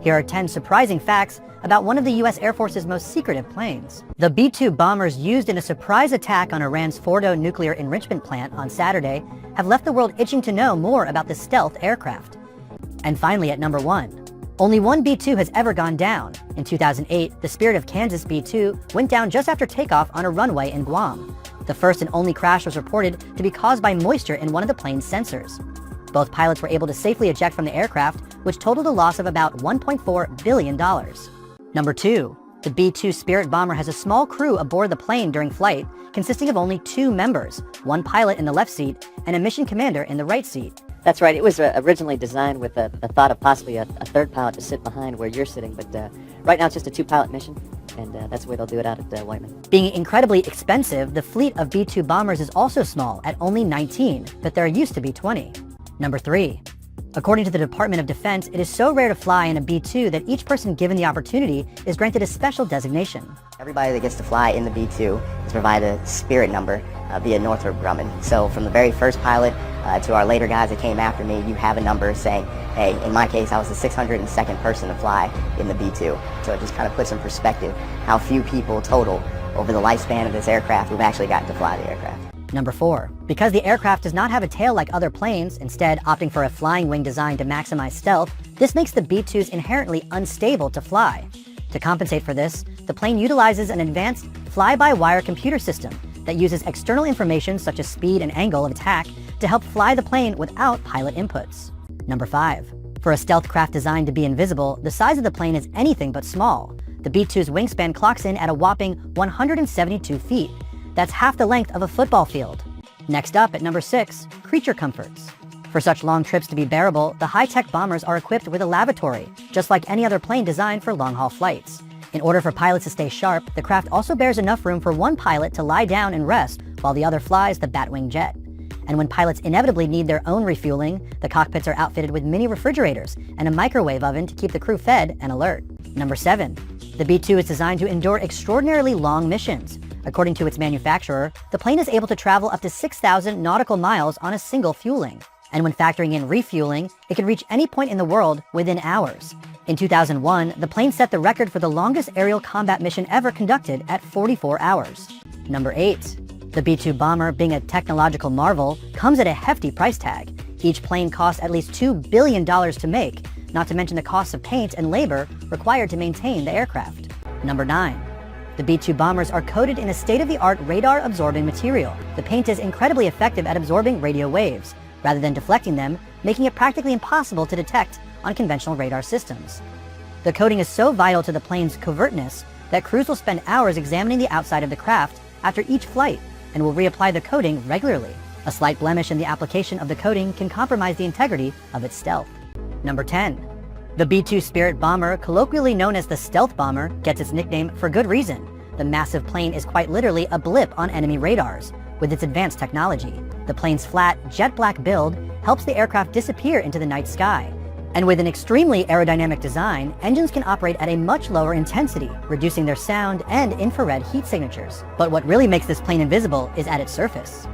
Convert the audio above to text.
Here are 10 surprising facts about one of the US Air Force's most secretive planes. The B-2 bombers used in a surprise attack on Iran's Fordo nuclear enrichment plant on Saturday have left the world itching to know more about the stealth aircraft. And finally, at number 1. Only one B-2 has ever gone down. In 2008, the Spirit of Kansas B-2 went down just after takeoff on a runway in Guam. The first and only crash was reported to be caused by moisture in one of the plane's sensors. Both pilots were able to safely eject from the aircraft, which totaled a loss of about $1.4 billion. Number 2. The B-2 Spirit bomber has a small crew aboard the plane during flight, consisting of only 2 members, one pilot in the left seat and a mission commander in the right seat. That's right. It was originally designed with the thought of possibly a third pilot to sit behind where you're sitting, but right now it's just a 2-pilot mission, and that's the way they'll do it out at Whiteman. Being incredibly expensive, the fleet of B-2 bombers is also small at only 19, but there used to be 20. Number 3. According to the Department of Defense, it is so rare to fly in a B-2 that each person given the opportunity is granted a special designation. Everybody that gets to fly in the B-2 is provided a Spirit number via Northrop Grumman. So from the very first pilot to our later guys that came after me, you have a number saying, hey, in my case, I was the 602nd person to fly in the B-2. So it just kind of puts in perspective how few people total over the lifespan of this aircraft who've actually gotten to fly the aircraft. Number 4. Because the aircraft does not have a tail like other planes, instead opting for a flying wing design to maximize stealth, this makes the B-2s inherently unstable to fly. To compensate for this, the plane utilizes an advanced fly-by-wire computer system that uses external information such as speed and angle of attack to help fly the plane without pilot inputs. Number 5. For a stealth craft designed to be invisible, the size of the plane is anything but small. The B-2's wingspan clocks in at a whopping 172 feet. That's half the length of a football field. Next up, at number 6, creature comforts. For such long trips to be bearable, the high-tech bombers are equipped with a lavatory, just like any other plane designed for long-haul flights. In order for pilots to stay sharp, the craft also bears enough room for one pilot to lie down and rest while the other flies the Batwing jet. And when pilots inevitably need their own refueling, the cockpits are outfitted with mini refrigerators and a microwave oven to keep the crew fed and alert. Number 7. The B-2 is designed to endure extraordinarily long missions. According to its manufacturer, the plane is able to travel up to 6,000 nautical miles on a single fueling. And when factoring in refueling, it can reach any point in the world within hours. In 2001, the plane set the record for the longest aerial combat mission ever conducted at 44 hours. Number 8. The B-2 bomber, being a technological marvel, comes at a hefty price tag. Each plane costs at least $2 billion to make, not to mention the costs of paint and labor required to maintain the aircraft. Number 9. The B-2 bombers are coated in a state-of-the-art radar-absorbing material. The paint is incredibly effective at absorbing radio waves, rather than deflecting them, making it practically impossible to detect on conventional radar systems. The coating is so vital to the plane's covertness that crews will spend hours examining the outside of the craft after each flight and will reapply the coating regularly. A slight blemish in the application of the coating can compromise the integrity of its stealth. Number 10. The B-2 Spirit bomber, colloquially known as the stealth bomber, gets its nickname for good reason. The massive plane is quite literally a blip on enemy radars. With its advanced technology, the plane's flat, jet-black build helps the aircraft disappear into the night sky. And with an extremely aerodynamic design, engines can operate at a much lower intensity, reducing their sound and infrared heat signatures. But what really makes this plane invisible is at its surface.